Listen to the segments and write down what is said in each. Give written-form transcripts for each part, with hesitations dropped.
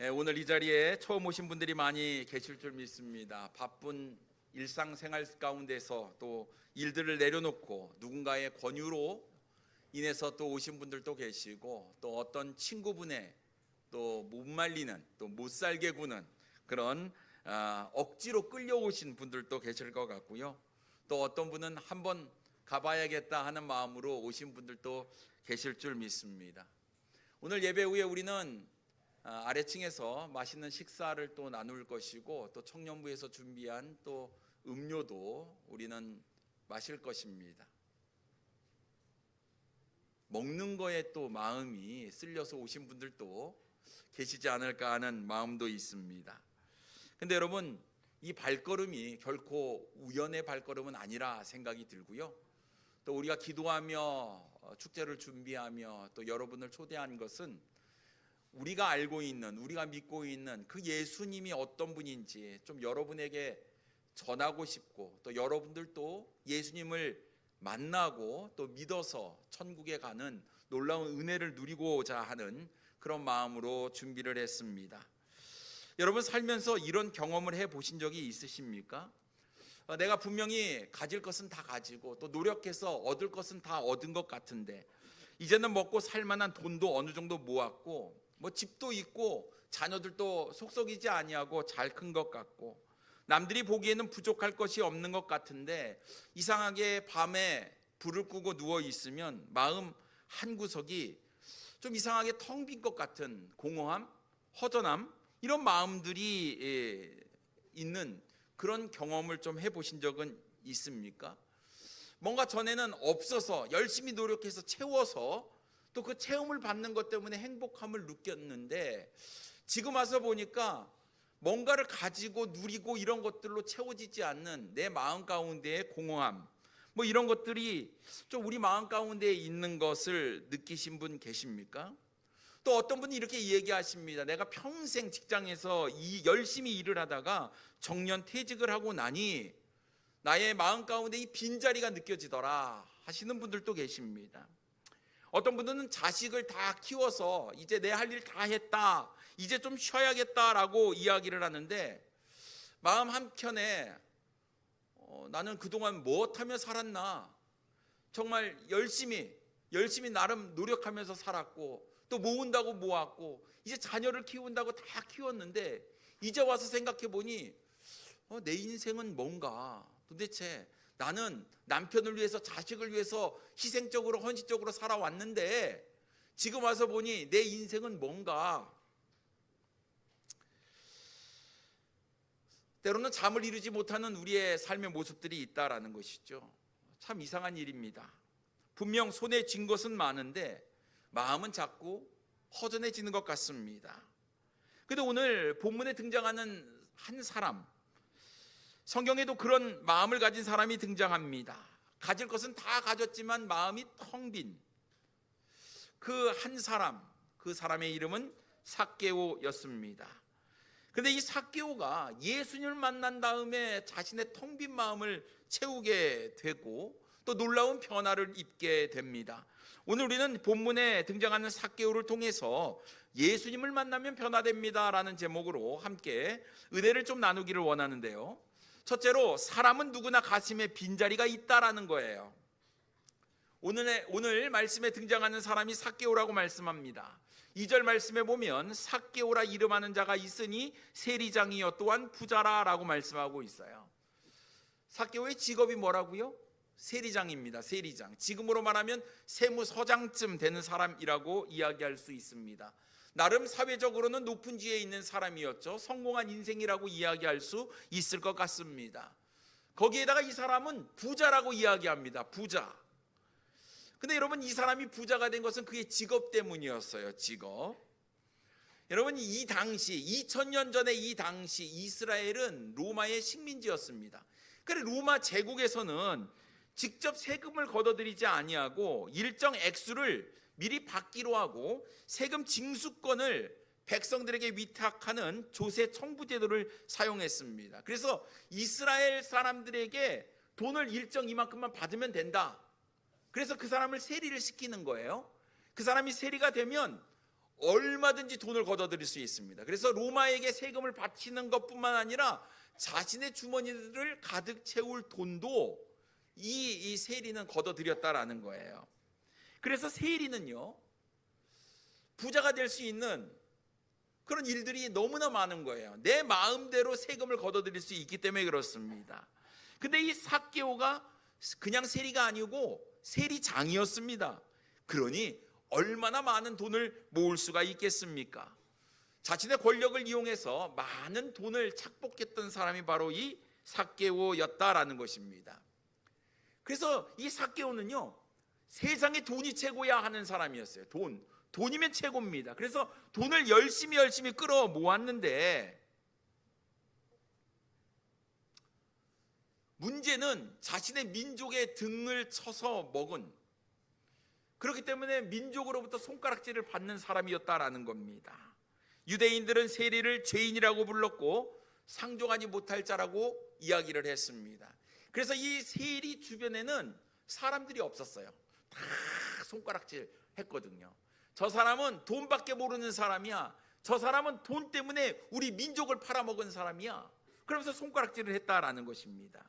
오늘 이 자리에 처음 오신 분들이 많이 계실 줄 믿습니다. 바쁜 일상생활 가운데서 또 일들을 내려놓고 누군가의 권유로 인해서 또 오신 분들도 계시고, 또 어떤 친구분의 또 못 말리는, 또 못 살게 구는 그런 억지로 끌려오신 분들도 계실 것 같고요. 또 어떤 분은 한번 가봐야겠다 하는 마음으로 오신 분들도 계실 줄 믿습니다. 오늘 예배 후에 우리는 아래층에서 맛있는 식사를 또 나눌 것이고, 또 청년부에서 준비한 또 음료도 우리는 마실 것입니다. 먹는 거에 또 마음이 쓸려서 오신 분들도 계시지 않을까 하는 마음도 있습니다. 근데 여러분, 이 발걸음이 결코 우연의 발걸음은 아니라 생각이 들고요. 또 우리가 기도하며 축제를 준비하며 또 여러분을 초대한 것은 우리가 알고 있는, 우리가 믿고 있는 그 예수님이 어떤 분인지 좀 여러분에게 전하고 싶고, 또 여러분들도 예수님을 만나고 또 믿어서 천국에 가는 놀라운 은혜를 누리고자 하는 그런 마음으로 준비를 했습니다. 여러분, 살면서 이런 경험을 해보신 적이 있으십니까? 내가 분명히 가질 것은 다 가지고 또 노력해서 얻을 것은 다 얻은 것 같은데, 이제는 먹고 살 만한 돈도 어느 정도 모았고, 뭐 집도 있고 자녀들도 속썩이지 아니하고 잘 큰 것 같고, 남들이 보기에는 부족할 것이 없는 것 같은데, 이상하게 밤에 불을 끄고 누워 있으면 마음 한 구석이 좀 이상하게 텅 빈 것 같은 공허함, 허전함, 이런 마음들이 있는 그런 경험을 좀 해보신 적은 있습니까? 뭔가 전에는 없어서 열심히 노력해서 채워서 또 그 체험을 받는 것 때문에 행복함을 느꼈는데, 지금 와서 보니까 뭔가를 가지고 누리고 이런 것들로 채워지지 않는 내 마음 가운데의 공허함, 뭐 이런 것들이 좀 우리 마음 가운데에 있는 것을 느끼신 분 계십니까? 또 어떤 분이 이렇게 얘기하십니다. 내가 평생 직장에서 열심히 일을 하다가 정년 퇴직을 하고 나니 나의 마음 가운데 이 빈자리가 느껴지더라 하시는 분들도 계십니다. 어떤 분들은 자식을 다 키워서 이제 내 할 일 다 했다, 이제 좀 쉬어야겠다라고 이야기를 하는데, 마음 한켠에 나는 그동안 무엇하며 살았나, 정말 열심히 나름 노력하면서 살았고, 또 모은다고 모았고, 이제 자녀를 키운다고 다 키웠는데, 이제 와서 생각해 보니 내 인생은 뭔가, 도대체 나는 남편을 위해서, 자식을 위해서 희생적으로 헌신적으로 살아왔는데 지금 와서 보니 내 인생은 뭔가. 때로는 잠을 이루지 못하는 우리의 삶의 모습들이 있다라는 것이죠. 참 이상한 일입니다. 분명 손에 쥔 것은 많은데 마음은 자꾸 허전해지는 것 같습니다. 그런데 오늘 본문에 등장하는 한 사람, 성경에도 그런 마음을 가진 사람이 등장합니다. 가질 것은 다 가졌지만 마음이 텅 빈 그 한 사람, 그 사람의 이름은 삭개오였습니다. 그런데 이 삭개오가 예수님을 만난 다음에 자신의 텅 빈 마음을 채우게 되고 또 놀라운 변화를 입게 됩니다. 오늘 우리는 본문에 등장하는 삭개오를 통해서 예수님을 만나면 변화됩니다 라는 제목으로 함께 은혜를 좀 나누기를 원하는데요. 첫째로, 사람은 누구나 가슴에 빈자리가 있다라는 거예요. 오늘 말씀에 등장하는 사람이 삭개오라고 말씀합니다. 2절 말씀에 보면 삭개오라 이름하는 자가 있으니 세리장이요 또한 부자라라고 말씀하고 있어요. 삭개오의 직업이 뭐라고요? 세리장입니다. 세리장. 지금으로 말하면 세무서장쯤 되는 사람이라고 이야기할 수 있습니다. 나름 사회적으로는 높은 지위에 있는 사람이었죠. 성공한 인생이라고 이야기할 수 있을 것 같습니다. 거기에다가 이 사람은 부자라고 이야기합니다. 부자. 근데 여러분, 이 사람이 부자가 된 것은 그의 직업 때문이었어요. 직업. 여러분, 이 당시 2000년 전에 이 당시 이스라엘은 로마의 식민지였습니다. 그래서 로마 제국에서는 직접 세금을 걷어들이지 아니하고 일정 액수를 미리 받기로 하고 세금 징수권을 백성들에게 위탁하는 조세 청부 제도를 사용했습니다. 그래서 이스라엘 사람들에게 돈을 일정 이만큼만 받으면 된다. 그래서 그 사람을 세리를 시키는 거예요. 그 사람이 세리가 되면 얼마든지 돈을 걷어들일 수 있습니다. 그래서 로마에게 세금을 바치는 것뿐만 아니라 자신의 주머니를 가득 채울 돈도 이 세리는 걷어들였다라는 거예요. 그래서 세리는요, 부자가 될 수 있는 그런 일들이 너무나 많은 거예요. 내 마음대로 세금을 걷어들일 수 있기 때문에 그렇습니다. 근데 이 삭개오가 그냥 세리가 아니고 세리장이었습니다. 그러니 얼마나 많은 돈을 모을 수가 있겠습니까? 자신의 권력을 이용해서 많은 돈을 착복했던 사람이 바로 이 삭개오였다라는 것입니다. 그래서 이 삭개오는요, 세상에 돈이 최고야 하는 사람이었어요. 돈이면 최고입니다. 그래서 돈을 열심히 끌어 모았는데, 문제는 자신의 민족의 등을 쳐서 먹은, 그렇기 때문에 민족으로부터 손가락질을 받는 사람이었다라는 겁니다. 유대인들은 세리를 죄인이라고 불렀고 상종하지 못할 자라고 이야기를 했습니다. 그래서 이 세리 주변에는 사람들이 없었어요. 다 손가락질 했거든요. 저 사람은 돈밖에 모르는 사람이야. 저 사람은 돈 때문에 우리 민족을 팔아먹은 사람이야. 그러면서 손가락질을 했다라는 것입니다.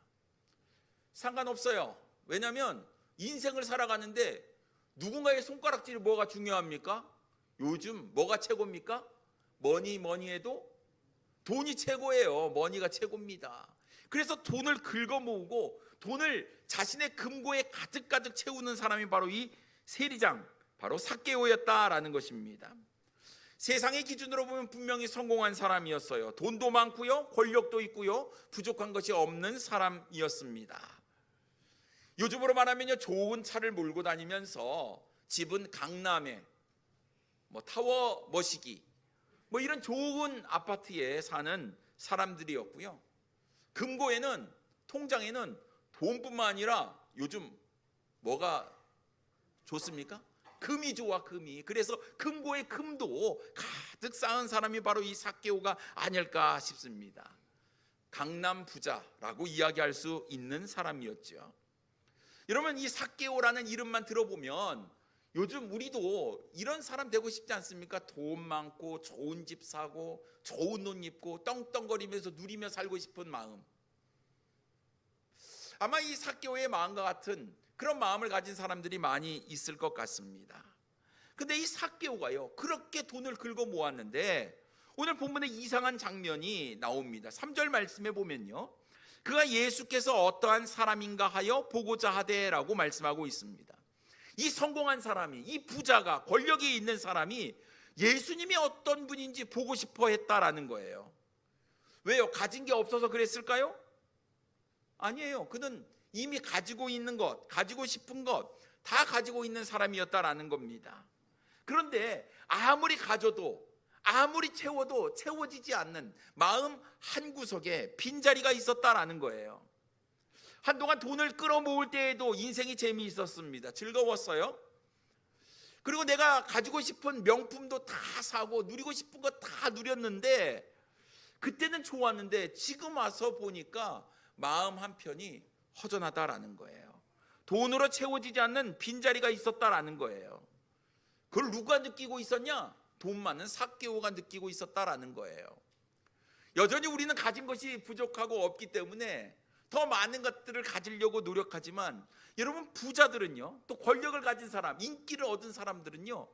상관없어요. 왜냐하면 인생을 살아가는데 누군가의 손가락질이 뭐가 중요합니까? 요즘 뭐가 최고입니까? 뭐니 해도 돈이 최고예요. 머니가 최고입니다. 그래서 돈을 긁어 모으고 돈을 자신의 금고에 가득 채우는 사람이 바로 이 세리장, 바로 삭개오였다라는 것입니다. 세상의 기준으로 보면 분명히 성공한 사람이었어요. 돈도 많고요, 권력도 있고요, 부족한 것이 없는 사람이었습니다. 요즘으로 말하면요, 좋은 차를 몰고 다니면서 집은 강남에 타워 머시기 이런 좋은 아파트에 사는 사람들이었고요. 금고에는, 통장에는 돈뿐만 아니라 요즘 뭐가 좋습니까? 금이 좋아, 금이. 그래서 금고에 금도 가득 쌓은 사람이 바로 이 삭개오가 아닐까 싶습니다. 강남 부자라고 이야기할 수 있는 사람이었죠. 여러분, 이 삭개오라는 이름만 들어보면 요즘 우리도 이런 사람 되고 싶지 않습니까? 돈 많고 좋은 집 사고 좋은 옷 입고 떵떵거리면서 누리며 살고 싶은 마음. 아마 이 삭개오의 마음과 같은 그런 마음을 가진 사람들이 많이 있을 것 같습니다. 근데 이 삭개오가요, 그렇게 돈을 긁어 모았는데 오늘 본문에 이상한 장면이 나옵니다. 3절 말씀에 보면요, 그가 예수께서 어떠한 사람인가 하여 보고자 하되라고 말씀하고 있습니다. 이 성공한 사람이, 이 부자가, 권력이 있는 사람이 예수님이 어떤 분인지 보고 싶어 했다라는 거예요. 왜요? 가진 게 없어서 그랬을까요? 아니에요. 그는 이미 가지고 있는 것, 가지고 싶은 것 다 가지고 있는 사람이었다라는 겁니다. 그런데 아무리 가져도, 아무리 채워도 채워지지 않는 마음 한구석에 빈자리가 있었다라는 거예요. 한동안 돈을 끌어모을 때에도 인생이 재미있었습니다. 즐거웠어요. 그리고 내가 가지고 싶은 명품도 다 사고 누리고 싶은 거 다 누렸는데, 그때는 좋았는데 지금 와서 보니까 마음 한편이 허전하다라는 거예요. 돈으로 채워지지 않는 빈자리가 있었다라는 거예요. 그걸 누가 느끼고 있었냐? 돈 많은 삭개오가 느끼고 있었다라는 거예요. 여전히 우리는 가진 것이 부족하고 없기 때문에 더 많은 것들을 가지려고 노력하지만, 여러분, 부자들은요, 또 권력을 가진 사람, 인기를 얻은 사람들은요,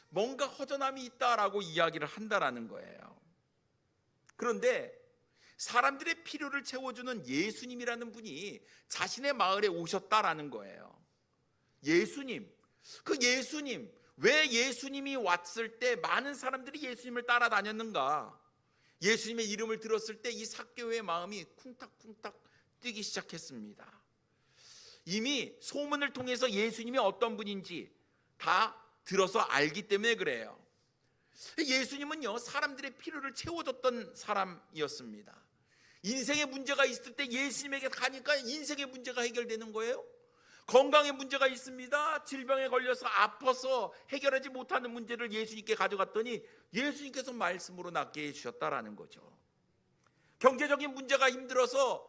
뭔가 허전함이 있다라고 이야기를 한다라는 거예요. 그런데 사람들의 필요를 채워주는 예수님이라는 분이 자신의 마을에 오셨다라는 거예요. 예수님, 그 예수님, 왜 예수님이 왔을 때 많은 사람들이 예수님을 따라다녔는가? 예수님의 이름을 들었을 때 이 삭개오의 마음이 쿵탁쿵탁 뛰기 시작했습니다. 이미 소문을 통해서 예수님이 어떤 분인지 다 들어서 알기 때문에 그래요. 예수님은요, 사람들의 필요를 채워줬던 사람이었습니다. 인생의 문제가 있을 때 예수님에게 가니까 인생의 문제가 해결되는 거예요. 건강에 문제가 있습니다. 질병에 걸려서 아파서 해결하지 못하는 문제를 예수님께 가져갔더니 예수님께서 말씀으로 낫게 해주셨다라는 거죠. 경제적인 문제가 힘들어서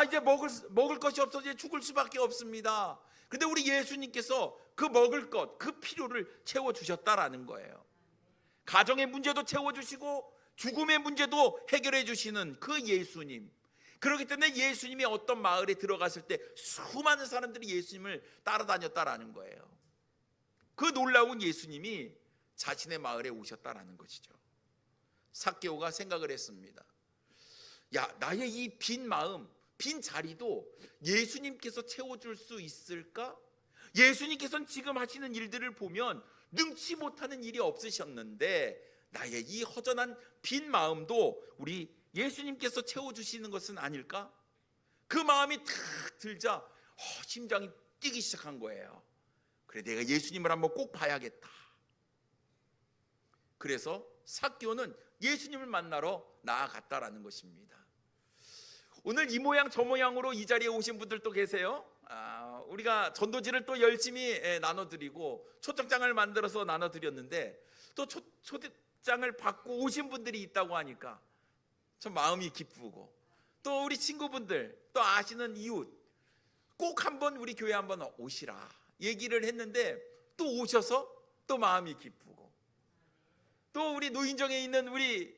이제 먹을 것이 없어서 이제 죽을 수밖에 없습니다. 근데 우리 예수님께서 그 먹을 것, 그 필요를 채워주셨다라는 거예요. 가정의 문제도 채워주시고 죽음의 문제도 해결해 주시는 그 예수님. 그렇기 때문에 예수님이 어떤 마을에 들어갔을 때 수많은 사람들이 예수님을 따라다녔다라는 거예요. 그 놀라운 예수님이 자신의 마을에 오셨다라는 것이죠. 삭개오가 생각을 했습니다. 야, 나의 이 빈 마음, 빈 자리도 예수님께서 채워줄 수 있을까? 예수님께서는 지금 하시는 일들을 보면 능치 못하는 일이 없으셨는데 나의 이 허전한 빈 마음도 우리 예수님께서 채워주시는 것은 아닐까? 그 마음이 탁 들자 심장이 뛰기 시작한 거예요. 그래, 내가 예수님을 한번 꼭 봐야겠다. 그래서 삭개오는 예수님을 만나러 나아갔다라는 것입니다. 오늘 이 모양 저 모양으로 이 자리에 오신 분들도 계세요. 우리가 전도지를 또 열심히 나눠드리고 초청장을 만들어서 나눠드렸는데 또 초청장을 받고 오신 분들이 있다고 하니까 참 마음이 기쁘고, 또 우리 친구분들, 또 아시는 이웃 꼭 한번 우리 교회 한번 오시라 얘기를 했는데 또 오셔서 또 마음이 기쁘고, 또 우리 노인정에 있는 우리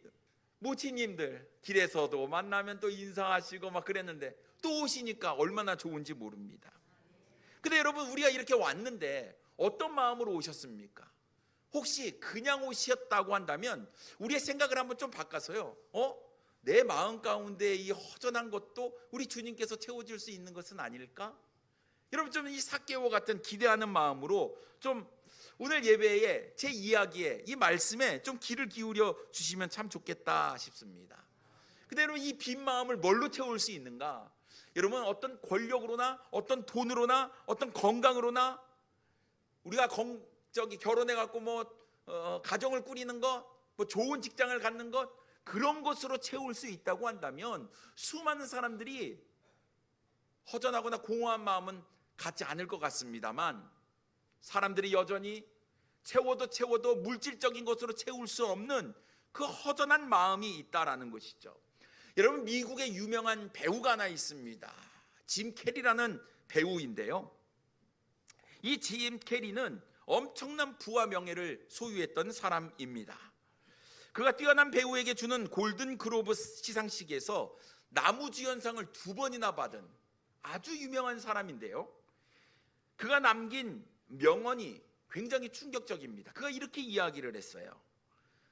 모치님들 길에서도 만나면 또 인사하시고 막 그랬는데 또 오시니까 얼마나 좋은지 모릅니다. 근데 여러분, 우리가 이렇게 왔는데 어떤 마음으로 오셨습니까? 혹시 그냥 오셨다고 한다면 우리의 생각을 한번 좀 바꿔서요, 내 마음 가운데 이 허전한 것도 우리 주님께서 채워줄 수 있는 것은 아닐까? 여러분, 좀 이 삭개오 같은 기대하는 마음으로 좀 오늘 예배에 제 이야기에 이 말씀에 좀 귀를 기울여 주시면 참 좋겠다 싶습니다. 근데 여러분, 이 빈 마음을 뭘로 채울 수 있는가? 여러분, 어떤 권력으로나 어떤 돈으로나 어떤 건강으로나 우리가 결혼해 갖고 가정을 꾸리는 것, 좋은 직장을 갖는 것, 그런 것으로 채울 수 있다고 한다면 수많은 사람들이 허전하거나 공허한 마음은 갖지 않을 것 같습니다만, 사람들이 여전히 채워도 물질적인 것으로 채울 수 없는 그 허전한 마음이 있다라는 것이죠. 여러분, 미국의 유명한 배우가 하나 있습니다. 짐 캐리라는 배우인데요, 이 짐 캐리는 엄청난 부와 명예를 소유했던 사람입니다. 그가 뛰어난 배우에게 주는 골든 글로브 시상식에서 나무주연상을 2번이나 받은 아주 유명한 사람인데요, 그가 남긴 명언이 굉장히 충격적입니다. 그가 이렇게 이야기를 했어요.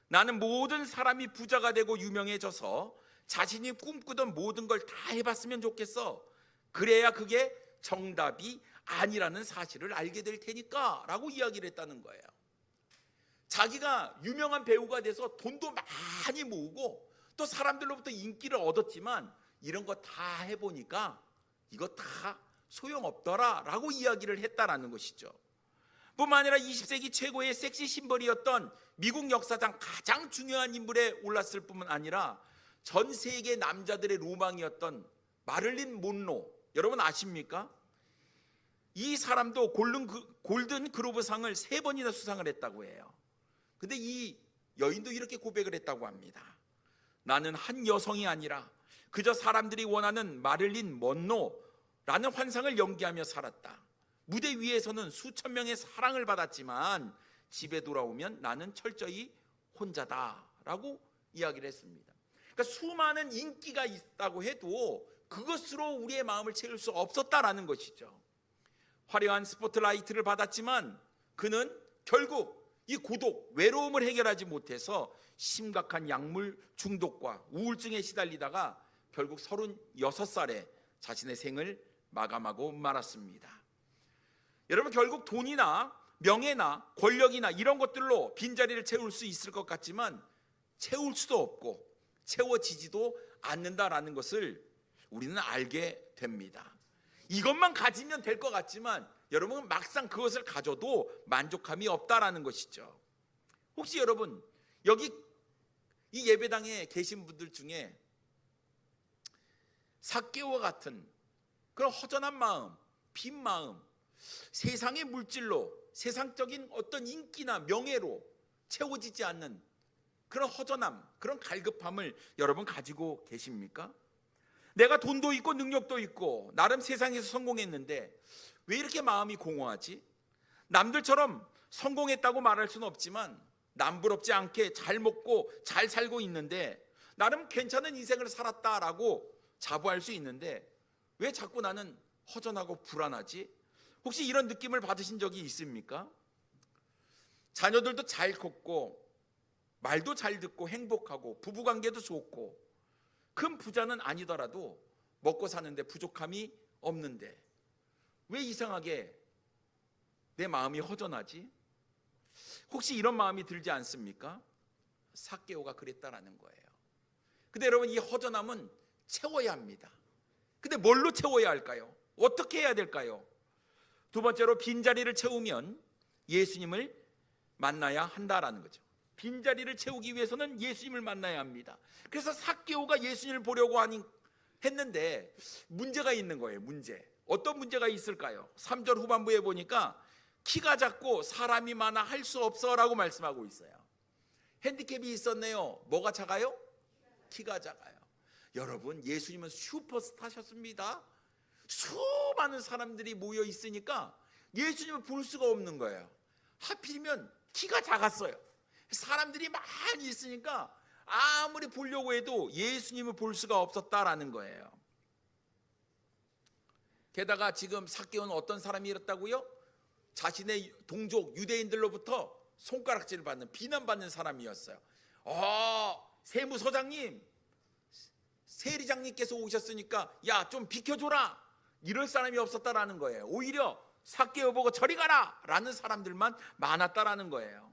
나는 모든 사람이 부자가 되고 유명해져서 자신이 꿈꾸던 모든 걸 다 해봤으면 좋겠어. 그래야 그게 정답이 아니라는 사실을 알게 될 테니까 라고 이야기를 했다는 거예요. 자기가 유명한 배우가 돼서 돈도 많이 모으고 또 사람들로부터 인기를 얻었지만 이런 거 다 해보니까 이거 다 소용없더라 라고 이야기를 했다라는 것이죠. 뿐만 아니라 20세기 최고의 섹시 심벌이었던 미국 역사상 가장 중요한 인물에 올랐을 뿐만 아니라 전 세계 남자들의 로망이었던 마릴린 몬로, 여러분 아십니까? 이 사람도 골든 글로브상을 3번이나 수상을 했다고 해요. 근데 이 여인도 이렇게 고백을 했다고 합니다. 나는 한 여성이 아니라 그저 사람들이 원하는 마릴린 먼로라는 환상을 연기하며 살았다. 무대 위에서는 수천 명의 사랑을 받았지만 집에 돌아오면 나는 철저히 혼자다라고 이야기를 했습니다. 그러니까 수많은 인기가 있다고 해도 그것으로 우리의 마음을 채울 수 없었다라는 것이죠. 화려한 스포트라이트를 받았지만 그는 결국 이 고독, 외로움을 해결하지 못해서 심각한 약물 중독과 우울증에 시달리다가 결국 36살에 자신의 생을 마감하고 말았습니다. 여러분, 결국 돈이나 명예나 권력이나 이런 것들로 빈자리를 채울 수 있을 것 같지만 채울 수도 없고 채워지지도 않는다라는 것을 우리는 알게 됩니다. 이것만 가지면 될 것 같지만 여러분, 막상 그것을 가져도 만족함이 없다라는 것이죠. 혹시 여러분, 여기 이 예배당에 계신 분들 중에 삭개오와 같은 그런 허전한 마음, 빈 마음, 세상의 물질로, 세상적인 어떤 인기나 명예로 채워지지 않는 그런 허전함, 그런 갈급함을 여러분 가지고 계십니까? 내가 돈도 있고 능력도 있고 나름 세상에서 성공했는데 왜 이렇게 마음이 공허하지? 남들처럼 성공했다고 말할 수는 없지만 남부럽지 않게 잘 먹고 잘 살고 있는데 나름 괜찮은 인생을 살았다라고 자부할 수 있는데 왜 자꾸 나는 허전하고 불안하지? 혹시 이런 느낌을 받으신 적이 있습니까? 자녀들도 잘 컸고 말도 잘 듣고 행복하고 부부관계도 좋고 큰 부자는 아니더라도 먹고 사는데 부족함이 없는데 왜 이상하게 내 마음이 허전하지? 혹시 이런 마음이 들지 않습니까? 삭개오가 그랬다라는 거예요. 근데 여러분, 이 허전함은 채워야 합니다. 근데 뭘로 채워야 할까요? 어떻게 해야 될까요? 두 번째로 빈자리를 채우면 예수님을 만나야 한다라는 거죠. 빈자리를 채우기 위해서는 예수님을 만나야 합니다. 그래서 삭개오가 예수님을 보려고 했는데 문제가 있는 거예요. 문제. 어떤 문제가 있을까요? 3절 후반부에 보니까 키가 작고 사람이 많아 할 수 없어 라고 말씀하고 있어요. 핸디캡이 있었네요. 뭐가 작아요? 키가 작아요. 여러분, 예수님은 슈퍼스타셨습니다. 수많은 사람들이 모여 있으니까 예수님을 볼 수가 없는 거예요. 하필이면 키가 작았어요. 사람들이 많이 있으니까 아무리 보려고 해도 예수님을 볼 수가 없었다라는 거예요. 게다가 지금 삭개오는 어떤 사람이었다고요? 자신의 동족 유대인들로부터 손가락질을 받는, 비난받는 사람이었어요. 세무서장님, 세리장님께서 오셨으니까 야, 좀 비켜줘라, 이럴 사람이 없었다라는 거예요. 오히려 삭개오 보고 저리 가라 라는 사람들만 많았다라는 거예요.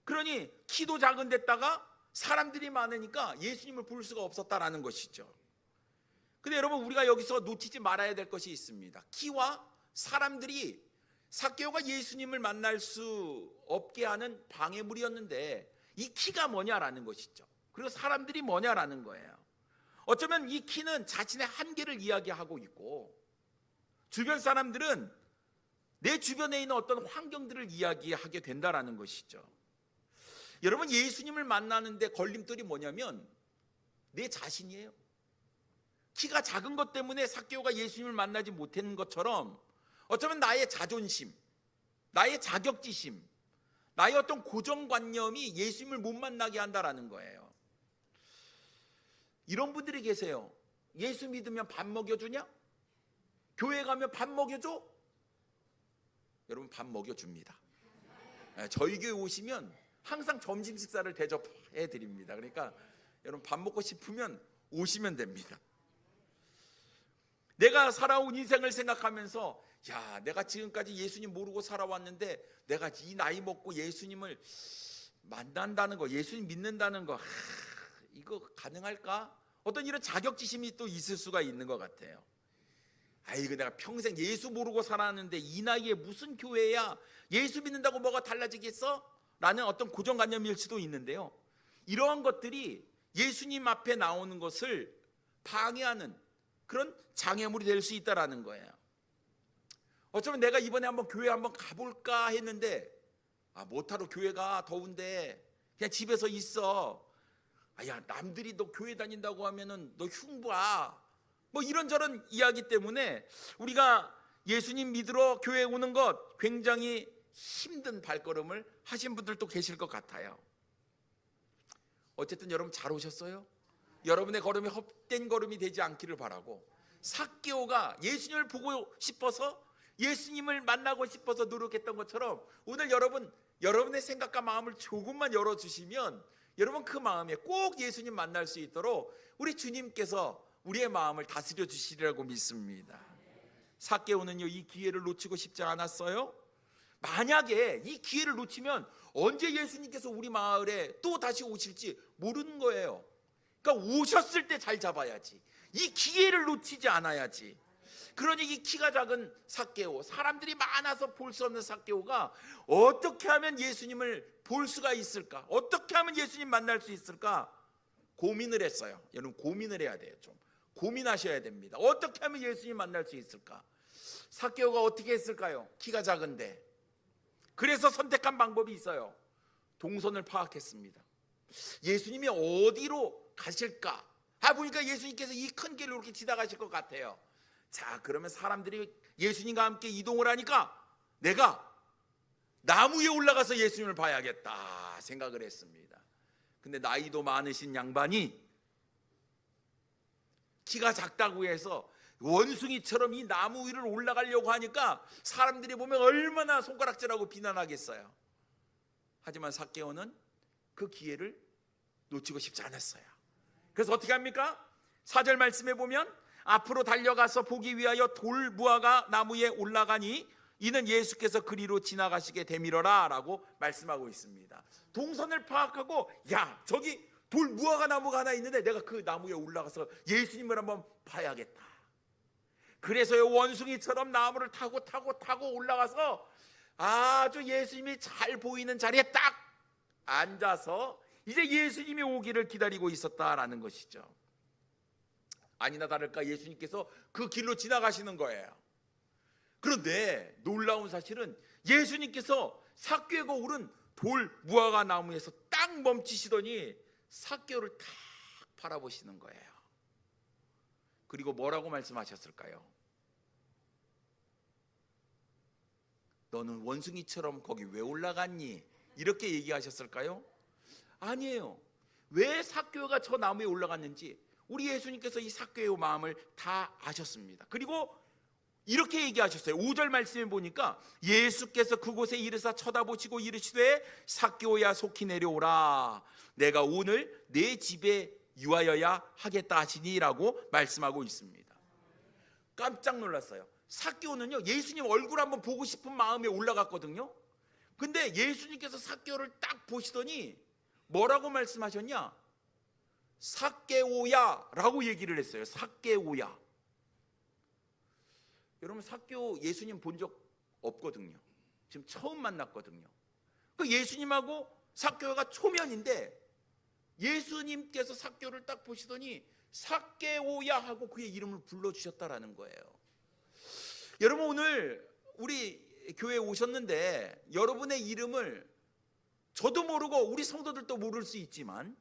그러니 키도 작은 데다가 사람들이 많으니까 예수님을 볼 수가 없었다라는 것이죠. 근데 여러분, 우리가 여기서 놓치지 말아야 될 것이 있습니다. 키와 사람들이 삭개오가 예수님을 만날 수 없게 하는 방해물이었는데 이 키가 뭐냐라는 것이죠. 그리고 사람들이 뭐냐라는 거예요. 어쩌면 이 키는 자신의 한계를 이야기하고 있고 주변 사람들은 내 주변에 있는 어떤 환경들을 이야기하게 된다라는 것이죠. 여러분, 예수님을 만나는데 걸림돌이 뭐냐면 내 자신이에요. 키가 작은 것 때문에 삭개오가 예수님을 만나지 못하는 것처럼 어쩌면 나의 자존심, 나의 자격지심, 나의 어떤 고정관념이 예수님을 못 만나게 한다라는 거예요. 이런 분들이 계세요. 예수 믿으면 밥 먹여주냐? 교회 가면 밥 먹여줘? 여러분, 밥 먹여줍니다. 저희 교회 오시면 항상 점심 식사를 대접해 드립니다. 그러니까 여러분, 밥 먹고 싶으면 오시면 됩니다. 내가 살아온 인생을 생각하면서 야, 내가 지금까지 예수님 모르고 살아왔는데 내가 이 나이 먹고 예수님을 만난다는 거, 예수님 믿는다는 거, 이거 가능할까? 어떤 이런 자격지심이 또 있을 수가 있는 것 같아요. 아이고, 내가 평생 예수 모르고 살았는데 이 나이에 무슨 교회야? 예수 믿는다고 뭐가 달라지겠어? 라는 어떤 고정관념일 수도 있는데요. 이러한 것들이 예수님 앞에 나오는 것을 방해하는 그런 장애물이 될 수 있다라는 거예요. 어쩌면 내가 이번에 한번 교회 한번 가볼까 했는데 못하러 교회가 더운데 그냥 집에서 있어. 야, 남들이 너 교회 다닌다고 하면은 너 흉봐. 뭐 이런저런 이야기 때문에 우리가 예수님 믿으러 교회에 오는 것 굉장히 힘든 발걸음을 하신 분들도 계실 것 같아요. 어쨌든 여러분, 잘 오셨어요? 여러분의 걸음이 헛된 걸음이 되지 않기를 바라고, 삭개오가 예수님을 보고 싶어서, 예수님을 만나고 싶어서 노력했던 것처럼 오늘 여러분의 생각과 마음을 조금만 열어주시면 여러분, 그 마음에 꼭 예수님 만날 수 있도록 우리 주님께서 우리의 마음을 다스려 주시리라고 믿습니다. 삭개오는요, 이 기회를 놓치고 싶지 않았어요. 만약에 이 기회를 놓치면 언제 예수님께서 우리 마을에 또 다시 오실지 모르는 거예요. 그러니까 오셨을 때 잘 잡아야지. 이 기회를 놓치지 않아야지. 그러니 이 키가 작은 삭개오, 사람들이 많아서 볼 수 없는 삭개오가 어떻게 하면 예수님을 볼 수가 있을까? 어떻게 하면 예수님 만날 수 있을까? 고민을 했어요. 여러분, 고민을 해야 돼요. 좀 고민하셔야 됩니다. 어떻게 하면 예수님 만날 수 있을까? 삭개오가 어떻게 했을까요? 키가 작은데. 그래서 선택한 방법이 있어요. 동선을 파악했습니다. 예수님이 어디로 가실까? 보니까 예수님께서 이 큰 길로 이렇게 지나가실 것 같아요. 자, 그러면 사람들이 예수님과 함께 이동을 하니까 내가 나무 위에 올라가서 예수님을 봐야겠다 생각을 했습니다. 근데 나이도 많으신 양반이 키가 작다고 해서 원숭이처럼 이 나무 위를 올라가려고 하니까 사람들이 보면 얼마나 손가락질하고 비난하겠어요. 하지만 삭개오는 그 기회를 놓치고 싶지 않았어요. 그래서 어떻게 합니까? 4절 말씀에 보면 앞으로 달려가서 보기 위하여 돌 무화과 나무에 올라가니 이는 예수께서 그리로 지나가시게 되밀어라 라고 말씀하고 있습니다. 동선을 파악하고 야 저기 돌 무화과 나무가 하나 있는데 내가 그 나무에 올라가서 예수님을 한번 봐야겠다. 그래서요 원숭이처럼 나무를 타고 올라가서 아주 예수님이 잘 보이는 자리에 딱 앉아서 이제 예수님이 오기를 기다리고 있었다라는 것이죠. 아니나 다를까 예수님께서 그 길로 지나가시는 거예요. 그런데 놀라운 사실은 예수님께서 삭개오가 오른 돌 무화과 나무에서 딱 멈추시더니 삭개오를 딱 바라보시는 거예요. 그리고 뭐라고 말씀하셨을까요? 너는 원숭이처럼 거기 왜 올라갔니? 이렇게 얘기하셨을까요? 아니에요. 왜 삭개오가 저 나무에 올라갔는지 우리 예수님께서 이 삭개오 마음을 다 아셨습니다. 그리고 이렇게 얘기하셨어요. 5절 말씀에 보니까 예수께서 그곳에 이르사 쳐다보시고 이르시되 삭개오야 속히 내려오라 내가 오늘 내 집에 유하여야 하겠다 하시니라고 말씀하고 있습니다. 깜짝 놀랐어요. 삭개오는요 예수님 얼굴 한번 보고 싶은 마음에 올라갔거든요. 근데 예수님께서 삭개오를 딱 보시더니 뭐라고 말씀하셨냐? 삭개오야 라고 얘기를 했어요. 삭개오야. 여러분 삭개오 예수님 본 적 없거든요. 지금 처음 만났거든요. 그 예수님하고 삭개오가 초면인데 예수님께서 삭개오를 딱 보시더니 삭개오야 하고 그의 이름을 불러주셨다라는 거예요. 여러분 오늘 우리 교회에 오셨는데 여러분의 이름을 저도 모르고 우리 성도들도 모를 수 있지만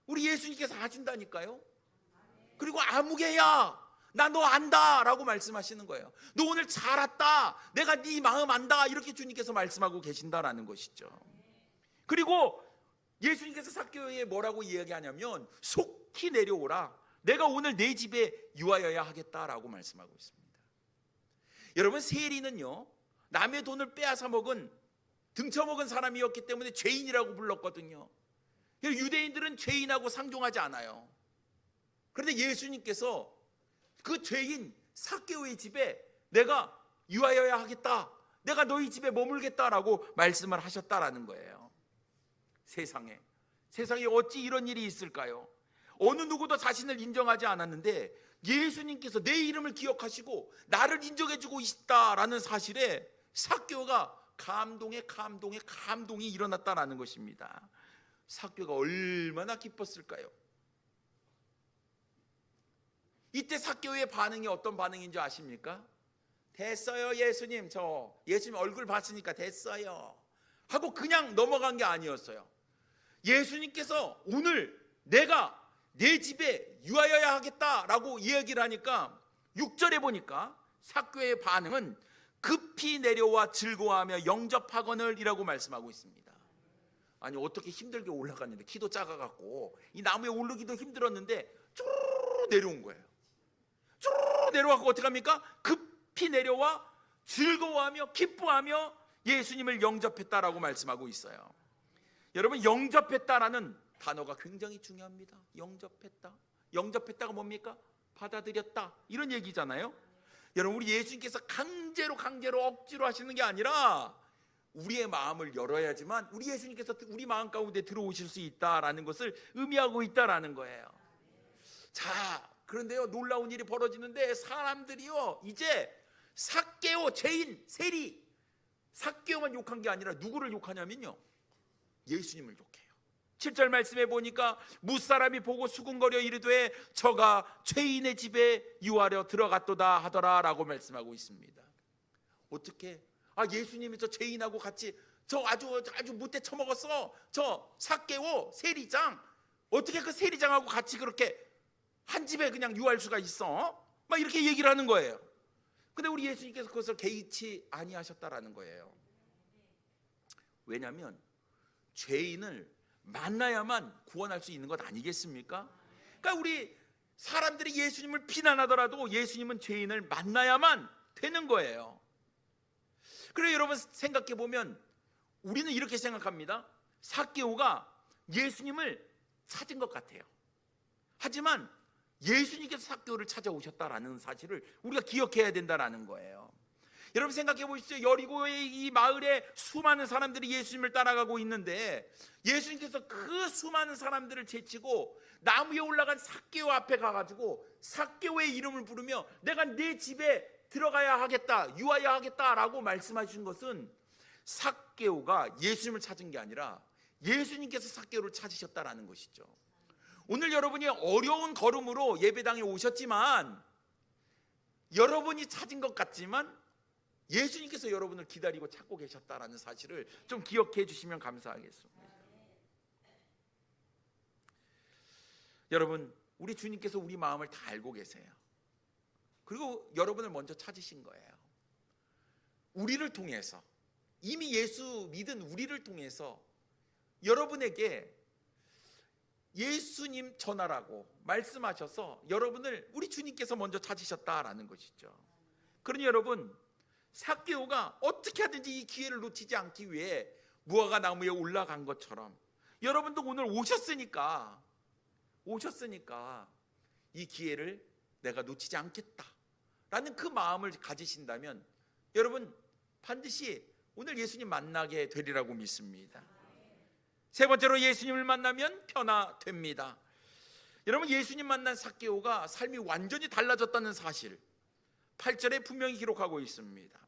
우리 예수님께서 아신다니까요. 그리고 아무개야 나 너 안다 라고 말씀하시는 거예요. 너 오늘 잘 왔다 내가 네 마음 안다 이렇게 주님께서 말씀하고 계신다라는 것이죠. 그리고 예수님께서 삭개오에 뭐라고 이야기하냐면 속히 내려오라 내가 오늘 내 집에 유하여야 하겠다라고 말씀하고 있습니다. 여러분 세리는요 남의 돈을 빼앗아 먹은 등쳐먹은 사람이었기 때문에 죄인이라고 불렀거든요. 유대인들은 죄인하고 상종하지 않아요. 그런데 예수님께서 그 죄인 삭개오의 집에 내가 유하여야 하겠다 내가 너희 집에 머물겠다라고 말씀을 하셨다라는 거예요. 세상에 어찌 이런 일이 있을까요? 어느 누구도 자신을 인정하지 않았는데 예수님께서 내 이름을 기억하시고 나를 인정해주고 있다라는 사실에 삭개오가 감동이 일어났다라는 것입니다. 삭개오가 얼마나 기뻤을까요? 이때 삭개오의 반응이 어떤 반응인지 아십니까? 됐어요 예수님 저 예수님 얼굴 봤으니까 됐어요 하고 그냥 넘어간 게 아니었어요. 예수님께서 오늘 내가 내 집에 유하여야 하겠다라고 이야기를 하니까 6절에 보니까 삭개오의 반응은 급히 내려와 즐거워하며 영접하거늘 이라고 말씀하고 있습니다. 아니 어떻게 힘들게 올라갔는데 키도 작아갖고 이 나무에 오르기도 힘들었는데 쭉 내려온 거예요. 쭉 내려와서 어떻게 합니까? 급히 내려와 즐거워하며 기뻐하며 예수님을 영접했다라고 말씀하고 있어요. 여러분 영접했다라는 단어가 굉장히 중요합니다. 영접했다가 뭡니까? 받아들였다 이런 얘기잖아요. 여러분 우리 예수님께서 강제로 억지로 하시는 게 아니라 우리의 마음을 열어야지만 우리 예수님께서 우리 마음 가운데 들어오실 수 있다라는 것을 의미하고 있다라는 거예요. 자 그런데요 놀라운 일이 벌어지는데 사람들이요 이제 삭개오 죄인 세리 삭개오만 욕한 게 아니라 누구를 욕하냐면요 예수님을 욕해요. 7절 말씀에 보니까 무사람이 보고 수군거려 이르되 저가 죄인의 집에 유하려 들어갔도다 하더라 라고 말씀하고 있습니다. 어떻게 예수님이 저 죄인하고 같이 저 아주 못돼 처먹었어 저 삭개오 세리장 어떻게 그 세리장하고 같이 그렇게 한 집에 그냥 유할 수가 있어? 막 이렇게 얘기를 하는 거예요. 근데 우리 예수님께서 그것을 개의치 아니하셨다라는 거예요. 왜냐하면 죄인을 만나야만 구원할 수 있는 것 아니겠습니까? 그러니까 우리 사람들이 예수님을 비난하더라도 예수님은 죄인을 만나야만 되는 거예요. 그래서 여러분 생각해 보면 우리는 이렇게 생각합니다. 삭개오가 예수님을 찾은 것 같아요. 하지만 예수님께서 삭개오를 찾아오셨다라는 사실을 우리가 기억해야 된다라는 거예요. 여러분 생각해 보십시오. 여리고의 이 마을에 수많은 사람들이 예수님을 따라가고 있는데 예수님께서 그 수많은 사람들을 제치고 나무 위에 올라간 삭개오 앞에 가가지고 삭개오의 이름을 부르며 내가 네 집에 들어가야 하겠다, 유하야 하겠다라고 말씀하신 것은 삭개오가 예수님을 찾은 게 아니라 예수님께서 삭개오를 찾으셨다라는 것이죠. 오늘 여러분이 어려운 걸음으로 예배당에 오셨지만 여러분이 찾은 것 같지만 예수님께서 여러분을 기다리고 찾고 계셨다라는 사실을 좀 기억해 주시면 감사하겠습니다. 여러분, 우리 주님께서 우리 마음을 다 알고 계세요. 그리고 여러분을 먼저 찾으신 거예요. 우리를 통해서, 이미 예수 믿은 우리를 통해서 여러분에게 예수님 전하라고 말씀하셔서 여러분을 우리 주님께서 먼저 찾으셨다라는 것이죠. 그러니 여러분, 삭개오가 어떻게 하든지 이 기회를 놓치지 않기 위해 무화과 나무에 올라간 것처럼 여러분도 오늘 오셨으니까 이 기회를 내가 놓치지 않겠다라는 그 마음을 가지신다면 여러분 반드시 오늘 예수님 만나게 되리라고 믿습니다. 세 번째로 예수님을 만나면 변화됩니다. 여러분 예수님 만난 삭개오가 삶이 완전히 달라졌다는 사실 8절에 분명히 기록하고 있습니다.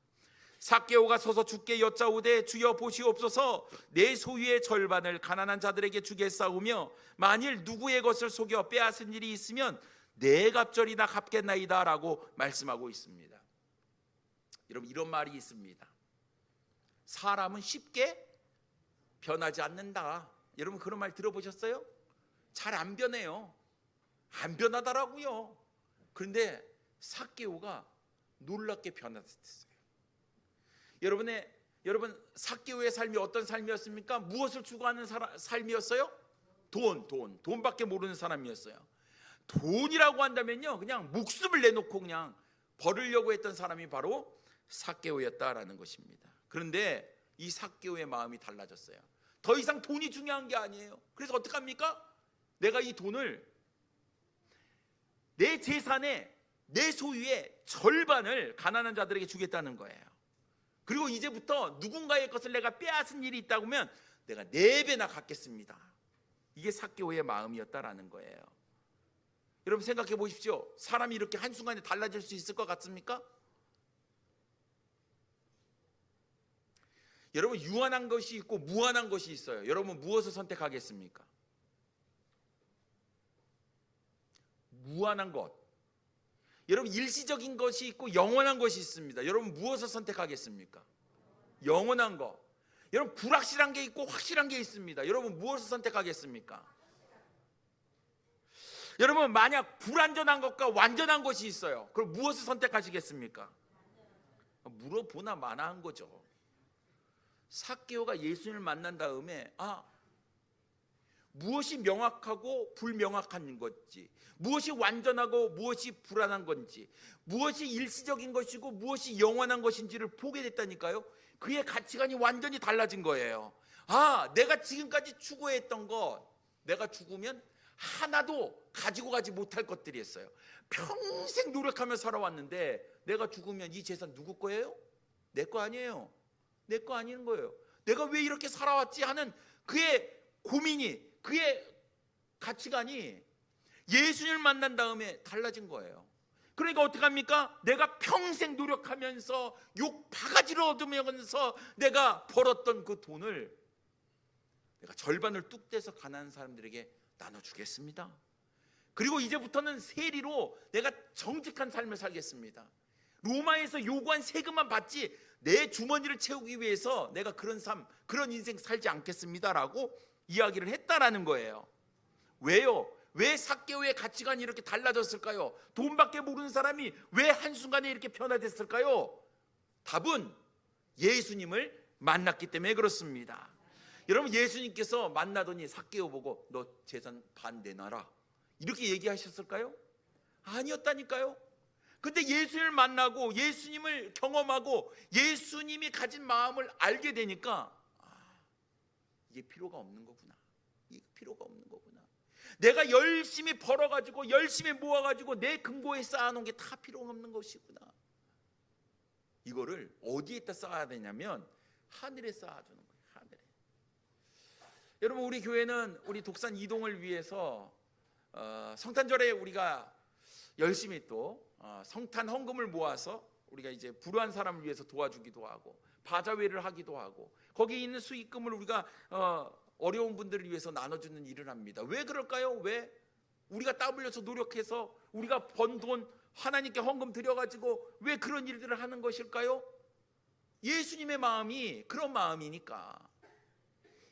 삭개오가 서서 주께 여짜오되 주여 보시옵소서 내 소유의 절반을 가난한 자들에게 주겠사오며 만일 누구의 것을 속여 빼앗은 일이 있으면 네 갑절이나 갚겠나이다 라고 말씀하고 있습니다. 여러분 이런 말이 있습니다. 사람은 쉽게 변하지 않는다. 여러분 그런 말 들어보셨어요? 잘 안 변해요. 안 변하더라고요. 그런데 삭개오가 놀랍게 변화됐어요. 여러분 삭개오의 삶이 어떤 삶이었습니까? 무엇을 추구하는 삶이었어요? 돈밖에 모르는 사람이었어요. 돈이라고 한다면요 그냥 목숨을 내놓고 그냥 버리려고 했던 사람이 바로 삭개오였다라는 것입니다. 그런데 이 삭개오의 마음이 달라졌어요. 더 이상 돈이 중요한 게 아니에요. 그래서 어떡합니까? 내가 이 돈을 내 재산의 내 소유의 절반을 가난한 자들에게 주겠다는 거예요. 그리고 이제부터 누군가의 것을 내가 빼앗은 일이 있다고 하면 내가 4배나 갚겠습니다. 이게 삭개오의 마음이었다라는 거예요. 여러분 생각해 보십시오. 사람이 이렇게 한순간에 달라질 수 있을 것 같습니까? 여러분 유한한 것이 있고 무한한 것이 있어요. 여러분 무엇을 선택하겠습니까? 무한한 것. 여러분 일시적인 것이 있고 영원한 것이 있습니다. 여러분 무엇을 선택하겠습니까? 영원한 것. 여러분 불확실한 게 있고 확실한 게 있습니다. 여러분 무엇을 선택하겠습니까? 여러분 만약 불완전한 것과 완전한 것이 있어요. 그럼 무엇을 선택하시겠습니까? 물어보나 마나한 거죠. 삭개오가 예수님을 만난 다음에 무엇이 명확하고 불명확한 건지, 무엇이 완전하고 무엇이 불안한 건지, 무엇이 일시적인 것이고 무엇이 영원한 것인지를 보게 됐다니까요. 그의 가치관이 완전히 달라진 거예요. 내가 지금까지 추구했던 것, 내가 죽으면 하나도 가지고 가지 못할 것들이었어요. 평생 노력하며 살아왔는데 내가 죽으면 이 재산 누구 거예요? 내 거 아니에요. 내 거 아닌 거예요. 내가 왜 이렇게 살아왔지 하는 그의 고민이, 그의 가치관이 예수님을 만난 다음에 달라진 거예요. 그러니까 어떡합니까? 내가 평생 노력하면서 욕 바가지를 얻으면서 내가 벌었던 그 돈을 내가 절반을 뚝 떼서 가난한 사람들에게 나눠주겠습니다. 그리고 이제부터는 세리로 내가 정직한 삶을 살겠습니다. 로마에서 요구한 세금만 받지 내 주머니를 채우기 위해서 내가 그런 삶, 그런 인생 살지 않겠습니다라고 이야기를 했다라는 거예요. 왜요? 왜 삭개오의 가치관이 이렇게 달라졌을까요? 돈밖에 모르는 사람이 왜 한순간에 이렇게 변화됐을까요? 답은 예수님을 만났기 때문에 그렇습니다. 여러분, 예수님께서 만나더니 삭개오 보고 너 재산 반 내놔라 이렇게 얘기하셨을까요? 아니었다니까요. 근데 예수님을 만나고 예수님을 경험하고 예수님이 가진 마음을 알게 되니까 이게 필요가 없는 거구나. 이게 필요가 없는 거구나. 내가 열심히 벌어가지고 열심히 모아가지고 내 금고에 쌓아놓은 게 다 필요 없는 것이구나. 이거를 어디에다 쌓아야 되냐면 하늘에 쌓아두는 거예요. 하늘에. 여러분, 우리 교회는 우리 독산 이동을 위해서 성탄절에 우리가 열심히 또 성탄 헌금을 모아서 우리가 이제 불우한 사람을 위해서 도와주기도 하고 바자회를 하기도 하고 거기에 있는 수익금을 우리가 어려운 분들을 위해서 나눠주는 일을 합니다. 왜 그럴까요? 왜? 우리가 땀 흘려서 노력해서 우리가 번 돈 하나님께 헌금 드려가지고 왜 그런 일들을 하는 것일까요? 예수님의 마음이 그런 마음이니까.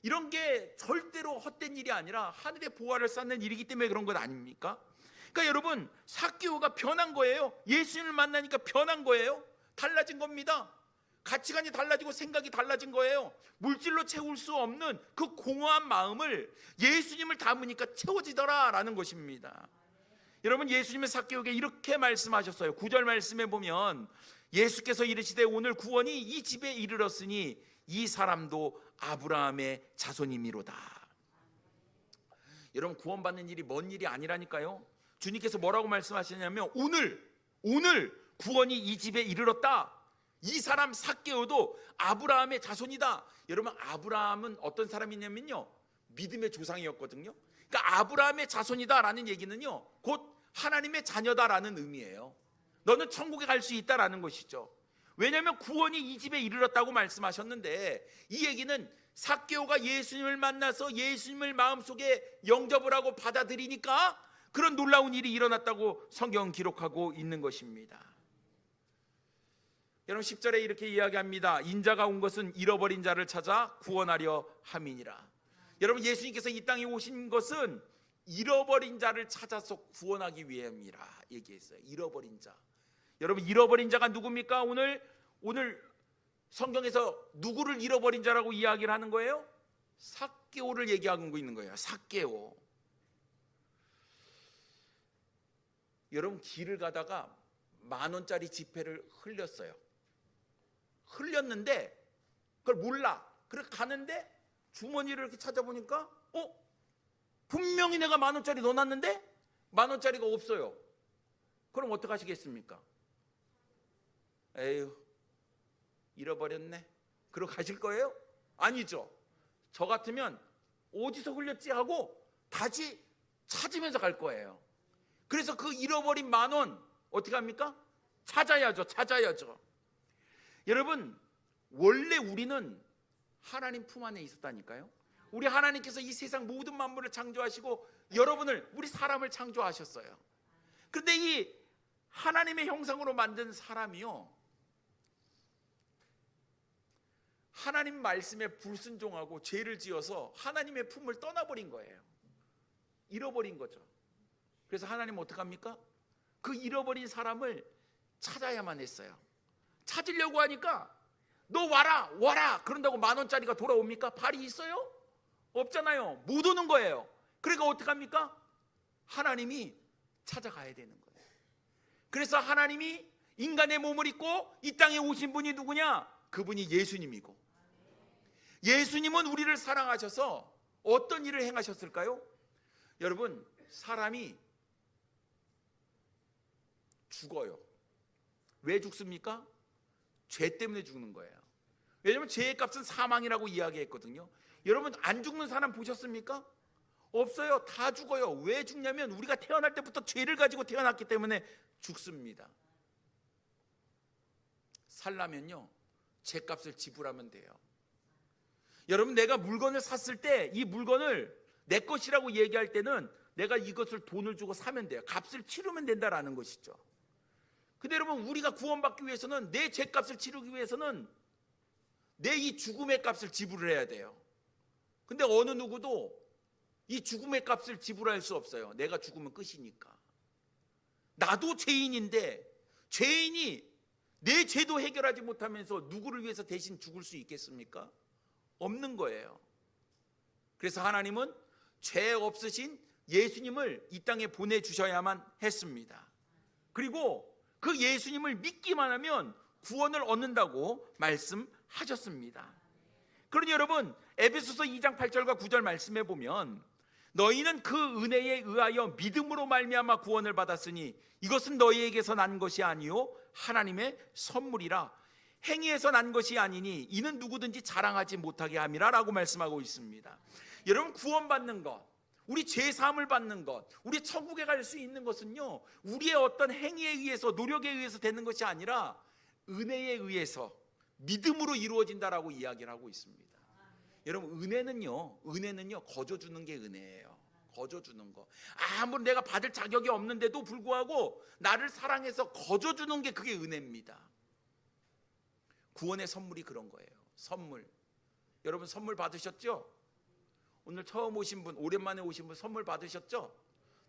이런 게 절대로 헛된 일이 아니라 하늘의 보화를 쌓는 일이기 때문에 그런 것 아닙니까? 그러니까 여러분, 삭개오가 변한 거예요. 예수님을 만나니까 변한 거예요. 달라진 겁니다. 가치관이 달라지고 생각이 달라진 거예요. 물질로 채울 수 없는 그 공허한 마음을 예수님을 담으니까 채워지더라라는 것입니다. 여러분, 예수님은 삭개오에게 이렇게 말씀하셨어요. 9절 말씀에 보면 예수께서 이르시되 오늘 구원이 이 집에 이르렀으니 이 사람도 아브라함의 자손이미로다. 여러분, 구원받는 일이 먼 일이 아니라니까요. 주님께서 뭐라고 말씀하시냐면 오늘 구원이 이 집에 이르렀다. 이 사람 삭개오도 아브라함의 자손이다. 여러분, 아브라함은 어떤 사람이냐면요, 믿음의 조상이었거든요. 그러니까 아브라함의 자손이다라는 얘기는요, 곧 하나님의 자녀다라는 의미예요. 너는 천국에 갈 수 있다라는 것이죠. 왜냐하면 구원이 이 집에 이르렀다고 말씀하셨는데, 이 얘기는 삭개오가 예수님을 만나서 예수님을 마음속에 영접을 하고 받아들이니까 그런 놀라운 일이 일어났다고 성경은 기록하고 있는 것입니다. 여러분, 10절에 이렇게 이야기합니다. 인자가 온 것은 잃어버린 자를 찾아 구원하려 함이니라. 여러분, 예수님께서 이 땅에 오신 것은 잃어버린 자를 찾아서 구원하기 위함이라 얘기했어요. 잃어버린 자. 여러분, 잃어버린 자가 누굽니까? 오늘 성경에서 누구를 잃어버린 자라고 이야기를 하는 거예요? 삭개오를 얘기하고 있는 거예요. 삭개오. 여러분, 길을 가다가 10,000원짜리 지폐를 흘렸는데 그걸 몰라. 그래서 가는데 주머니를 이렇게 찾아보니까 분명히 내가 10,000원짜리 넣어놨는데 10,000원짜리가 없어요. 그럼 어떡하시겠습니까? 에휴, 잃어버렸네. 그러고 가실 거예요? 아니죠. 저 같으면 어디서 흘렸지 하고 다시 찾으면서 갈 거예요. 그래서 그 잃어버린 10,000원 어떻게 합니까? 찾아야죠. 여러분, 원래 우리는 하나님 품 안에 있었다니까요. 우리 하나님께서 이 세상 모든 만물을 창조하시고 우리 사람을 창조하셨어요. 그런데 이 하나님의 형상으로 만든 사람이요, 하나님 말씀에 불순종하고 죄를 지어서 하나님의 품을 떠나버린 거예요. 잃어버린 거죠. 그래서 하나님은 어떡합니까? 그 잃어버린 사람을 찾아야만 했어요. 찾으려고 하니까 너 와라 그런다고 10,000원짜리가 돌아옵니까? 발이 있어요? 없잖아요. 못 오는 거예요. 그러니까 어떡합니까? 하나님이 찾아가야 되는 거예요. 그래서 하나님이 인간의 몸을 입고 이 땅에 오신 분이 누구냐? 그분이 예수님이고, 예수님은 우리를 사랑하셔서 어떤 일을 행하셨을까요? 여러분, 사람이 죽어요. 왜 죽습니까? 죄 때문에 죽는 거예요. 왜냐하면 죄의 값은 사망이라고 이야기했거든요. 여러분, 안 죽는 사람 보셨습니까? 없어요. 다 죽어요. 왜 죽냐면 우리가 태어날 때부터 죄를 가지고 태어났기 때문에 죽습니다. 살려면요, 죄값을 지불하면 돼요. 여러분, 내가 물건을 샀을 때 이 물건을 내 것이라고 얘기할 때는 내가 이것을 돈을 주고 사면 돼요. 값을 치르면 된다라는 것이죠. 근데 여러분, 우리가 구원받기 위해서는 내 죄값을 치르기 위해서는 내 이 죽음의 값을 지불을 해야 돼요. 근데 어느 누구도 이 죽음의 값을 지불할 수 없어요. 내가 죽으면 끝이니까. 나도 죄인인데 죄인이 내 죄도 해결하지 못하면서 누구를 위해서 대신 죽을 수 있겠습니까? 없는 거예요. 그래서 하나님은 죄 없으신 예수님을 이 땅에 보내주셔야만 했습니다. 그리고 그 예수님을 믿기만 하면 구원을 얻는다고 말씀하셨습니다. 그러니 여러분, 에베소서 2장 8절과 9절 말씀해 보면 너희는 그 은혜에 의하여 믿음으로 말미암아 구원을 받았으니 이것은 너희에게서 난 것이 아니요 하나님의 선물이라. 행위에서 난 것이 아니니 이는 누구든지 자랑하지 못하게 함이라 라고 말씀하고 있습니다. 여러분, 구원받는 것, 우리 죄사함을 받는 것, 우리 천국에 갈 수 있는 것은요, 우리의 어떤 행위에 의해서, 노력에 의해서 되는 것이 아니라 은혜에 의해서 믿음으로 이루어진다라고 이야기를 하고 있습니다. 여러분, 은혜는요 거저주는 게 은혜예요. 거저주는 거. 아무리 내가 받을 자격이 없는데도 불구하고 나를 사랑해서 거저주는 게 그게 은혜입니다. 구원의 선물이 그런 거예요. 선물. 여러분, 선물 받으셨죠? 오늘 처음 오신 분, 오랜만에 오신 분 선물 받으셨죠?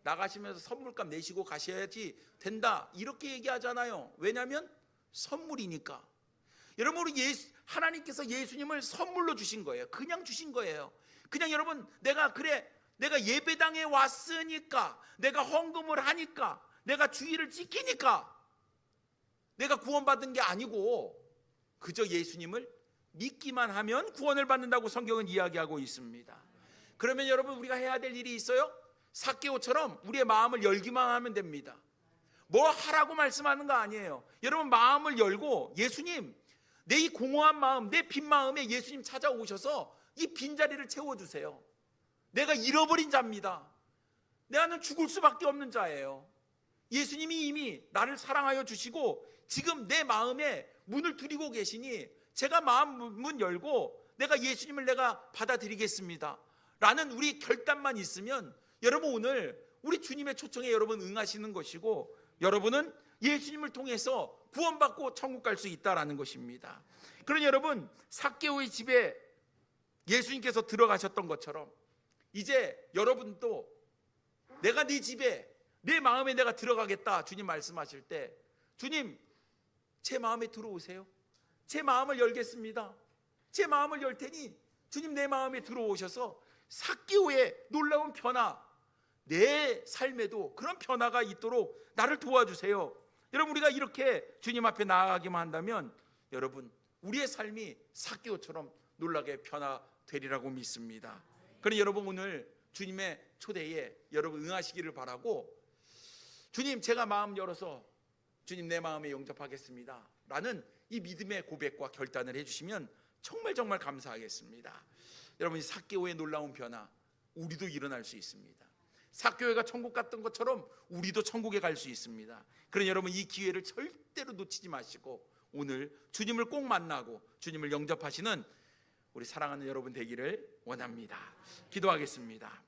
나가시면서 선물값 내시고 가셔야지 된다, 이렇게 얘기하잖아요. 왜냐하면 선물이니까. 여러분, 우리 하나님께서 예수님을 선물로 주신 거예요. 그냥 주신 거예요. 그냥 여러분, 내가 예배당에 왔으니까, 내가 헌금을 하니까, 내가 주의를 지키니까 내가 구원받은 게 아니고 그저 예수님을 믿기만 하면 구원을 받는다고 성경은 이야기하고 있습니다. 그러면 여러분, 우리가 해야 될 일이 있어요? 삭개오처럼 우리의 마음을 열기만 하면 됩니다. 뭐 하라고 말씀하는 거 아니에요. 여러분, 마음을 열고 예수님, 내 이 공허한 마음, 내 빈 마음에 예수님 찾아오셔서 이 빈자리를 채워주세요. 내가 잃어버린 자입니다. 나는 죽을 수밖에 없는 자예요. 예수님이 이미 나를 사랑하여 주시고 지금 내 마음에 문을 두드리고 계시니 제가 마음 문 열고 내가 예수님을 내가 받아들이겠습니다 라는 우리 결단만 있으면, 여러분, 오늘 우리 주님의 초청에 여러분 응하시는 것이고, 여러분은 예수님을 통해서 구원받고 천국 갈 수 있다라는 것입니다. 그러니 여러분, 삭개오의 집에 예수님께서 들어가셨던 것처럼 이제 여러분도 내가 네 집에, 내 마음에 내가 들어가겠다 주님 말씀하실 때, 주님, 제 마음에 들어오세요. 제 마음을 열겠습니다. 제 마음을 열 테니 주님 내 마음에 들어오셔서 삭개오의 놀라운 변화, 내 삶에도 그런 변화가 있도록 나를 도와주세요. 여러분, 우리가 이렇게 주님 앞에 나아가기만 한다면 여러분, 우리의 삶이 삭개오처럼 놀라게 변화되리라고 믿습니다. 그러니 여러분, 오늘 주님의 초대에 여러분 응하시기를 바라고, 주님, 제가 마음 열어서 주님 내 마음에 영접하겠습니다 라는 이 믿음의 고백과 결단을 해주시면 정말 정말 감사하겠습니다. 여러분, 이 삭개오의 놀라운 변화, 우리도 일어날 수 있습니다. 삭개오가 천국 갔던 것처럼 우리도 천국에 갈 수 있습니다. 그러니 여러분, 이 기회를 절대로 놓치지 마시고 오늘 주님을 꼭 만나고 주님을 영접하시는 우리 사랑하는 여러분 되기를 원합니다. 기도하겠습니다.